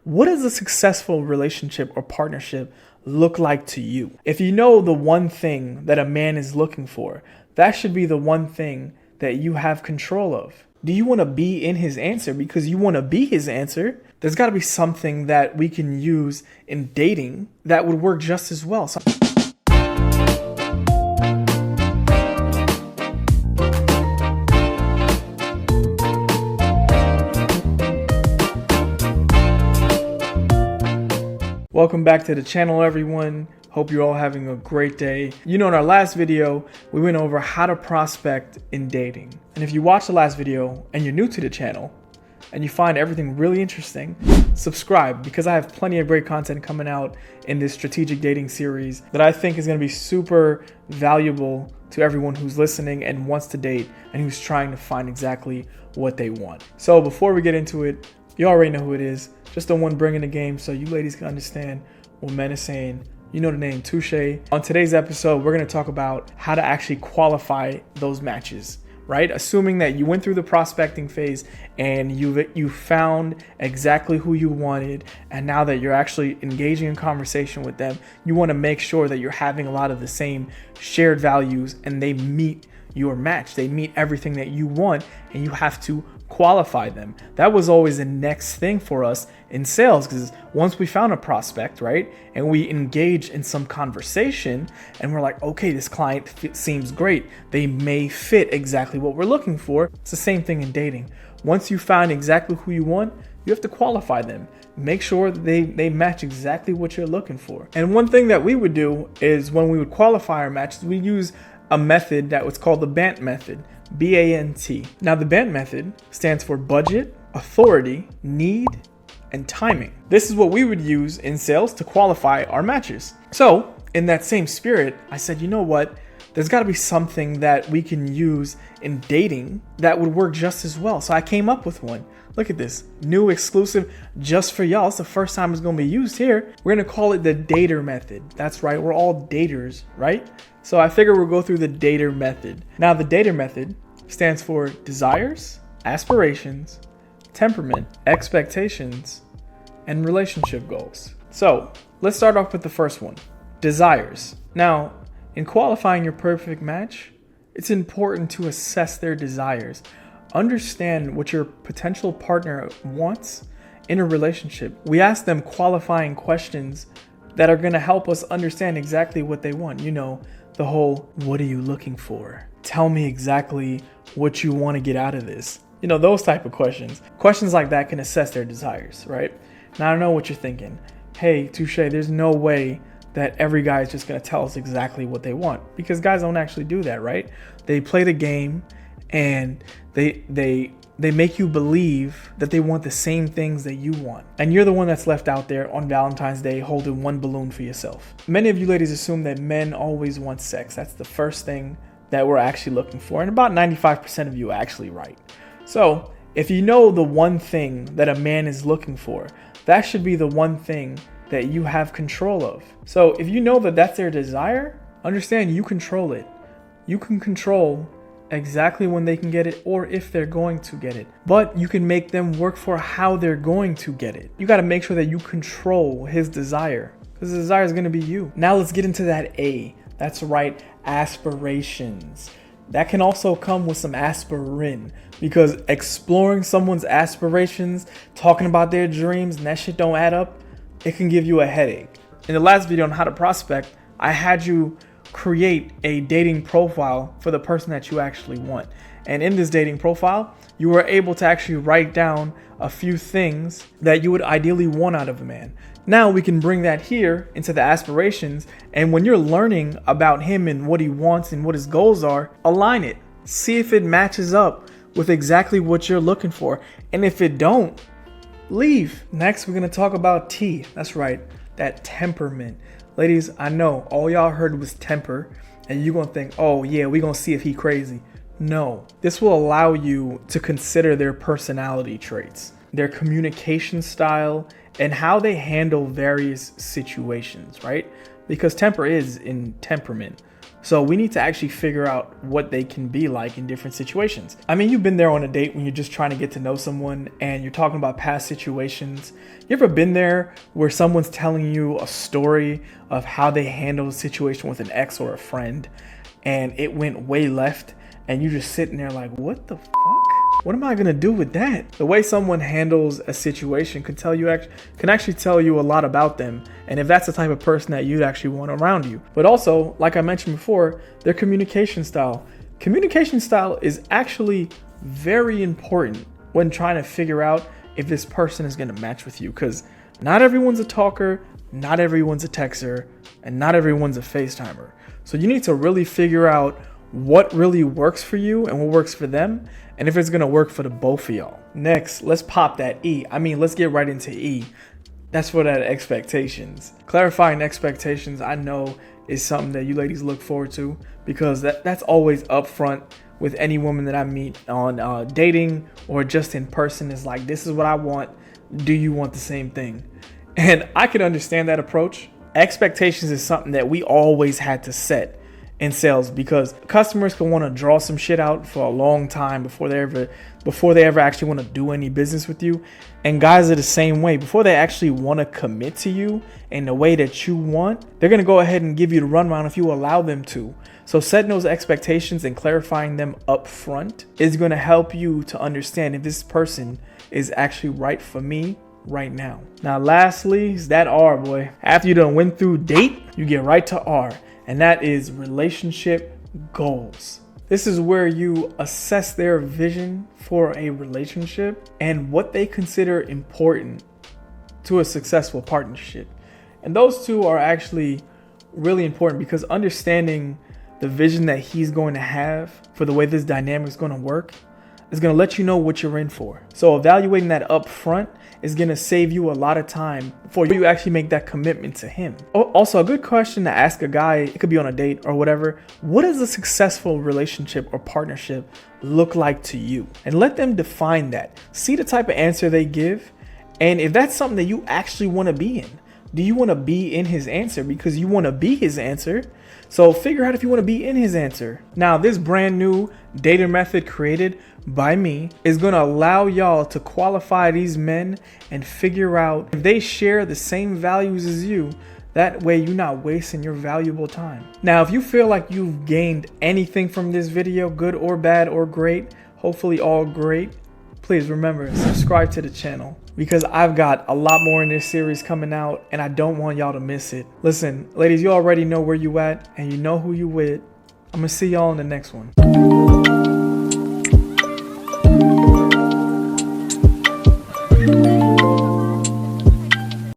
What does a successful relationship or partnership look like to you? If you know the one thing that a man is looking for, that should be the one thing that you have control of. Do you want to be in his answer because you want to be his answer? There's got to be something that we can use in dating that would work just as well. Welcome back to the channel, everyone. Hope you're all having a great day. You know, in our last video, we went over how to prospect in dating. And if you watched the last video and you're new to the channel and you find everything really interesting, subscribe, because I have plenty of great content coming out in this strategic dating series that I think is going to be super valuable to everyone who's listening and wants to date and who's trying to find exactly what they want. So before we get into it, you already know who it is. Just the one bringing the game so you ladies can understand what men are saying. You know the name, Touche. On today's episode, we're going to talk about how to actually qualify those matches, right? Assuming that you went through the prospecting phase and you found exactly who you wanted, and now that you're actually engaging in conversation with them, you want to make sure that you're having a lot of the same shared values and they meet your match. They meet everything that you want, and you have to qualify them. That was always the next thing for us in sales, because once we found a prospect, right, and we engage in some conversation and we're like, okay, this client seems great, they may fit exactly what we're looking for. It's the same thing in dating. Once you find exactly who you want, you have to qualify them. Make sure that they match exactly what you're looking for. And one thing that we would do is when we would qualify our matches, we use a method that was called the BANT method, B-A-N-T. Now the BANT method stands for budget, authority, need, and timing. This is what we would use in sales to qualify our matches. So in that same spirit, I said, you know what? There's got to be something that we can use in dating that would work just as well. So I came up with one. Look at this, new exclusive just for y'all. It's the first time it's going to be used here. We're going to call it the DATER method. That's right. We're all daters, right? So I figure we'll go through the DATER method. Now the DATER method stands for desires, aspirations, temperament, expectations, and relationship goals. So let's start off with the first one, desires. Now, in qualifying your perfect match, it's important to assess their desires. Understand what your potential partner wants in a relationship. We ask them qualifying questions that are going to help us understand exactly what they want. You know, the whole, what are you looking for? Tell me exactly what you want to get out of this. You know, those type of questions. Questions like that can assess their desires, right? Now, I know what you're thinking. Hey, Touche, there's no way that every guy is just going to tell us exactly what they want, because guys don't actually do that, right? They play the game and they make you believe that they want the same things that you want. And you're the one that's left out there on Valentine's Day holding one balloon for yourself. Many of you ladies assume that men always want sex. That's the first thing that we're actually looking for. And about 95% of you are actually right. So if you know the one thing that a man is looking for, that should be the one thing that you have control of. So if you know that that's their desire, understand you control it. You can control exactly when they can get it or if they're going to get it, but you can make them work for how they're going to get it. You got to make sure that you control his desire, because his desire is going to be you. Now let's get into that A. That's right, aspirations. That can also come with some aspirin, because exploring someone's aspirations, talking about their dreams, and that shit don't add up, it can give you a headache. In the last video on how to prospect, I had you create a dating profile for the person that you actually want. And in this dating profile, you were able to actually write down a few things that you would ideally want out of a man. Now we can bring that here into the aspirations, and when you're learning about him and what he wants and what his goals are, align it. See if it matches up with exactly what you're looking for. And if it don't, leave. Next, we're going to talk about T. That's right, that temperament. Ladies, I know all y'all heard was temper, and you're going to think, oh yeah, we're going to see if he crazy. No, this will allow you to consider their personality traits, their communication style, and how they handle various situations, right? Because temper is in temperament. So we need to actually figure out what they can be like in different situations. I mean, you've been there on a date when you're just trying to get to know someone and you're talking about past situations. You ever been there where someone's telling you a story of how they handled a situation with an ex or a friend and it went way left and you're just sitting there like, what the fuck? What am I gonna do with that? The way someone handles a situation can actually tell you a lot about them, and if that's the type of person that you'd actually want around you. But also, like I mentioned before, their communication style. Communication style is actually very important when trying to figure out if this person is gonna match with you, because not everyone's a talker, not everyone's a texter, and not everyone's a FaceTimer. So you need to really figure out what really works for you and what works for them, and if it's gonna work for the both of y'all. Next, let's pop that E. Let's get right into E. That's for that expectations. Clarifying expectations, I know, is something that you ladies look forward to, because that's always upfront with any woman that I meet on dating or just in person. Is like, this is what I want. Do you want the same thing? And I can understand that approach. Expectations is something that we always had to set in sales, because customers can want to draw some shit out for a long time before they ever actually want to do any business with you. And guys are the same way. Before they actually want to commit to you in the way that you want, they're going to go ahead and give you the runaround if you allow them to. So setting those expectations and clarifying them up front is going to help you to understand if this person is actually right for me right now. Now lastly is that R, boy. After you done went through date, you get right to R. And that is relationship goals. This is where you assess their vision for a relationship and what they consider important to a successful partnership. And those two are actually really important, because understanding the vision that he's going to have for the way this dynamic is going to work is going to let you know what you're in for. So evaluating that up front is going to save you a lot of time before you actually make that commitment to him. Also, a good question to ask a guy, it could be on a date or whatever, what does a successful relationship or partnership look like to you? And let them define that. See the type of answer they give, and if that's something that you actually want to be in. Do you want to be in his answer because you want to be his answer? So figure out if you want to be in his answer. Now, this brand new DATER method created by me is going to allow y'all to qualify these men and figure out if they share the same values as you. That way you're not wasting your valuable time. Now, if you feel like you've gained anything from this video, good or bad or great, hopefully all great, please remember, subscribe to the channel, because I've got a lot more in this series coming out and I don't want y'all to miss it. Listen, ladies, you already know where you at and you know who you with. I'm gonna see y'all in the next one.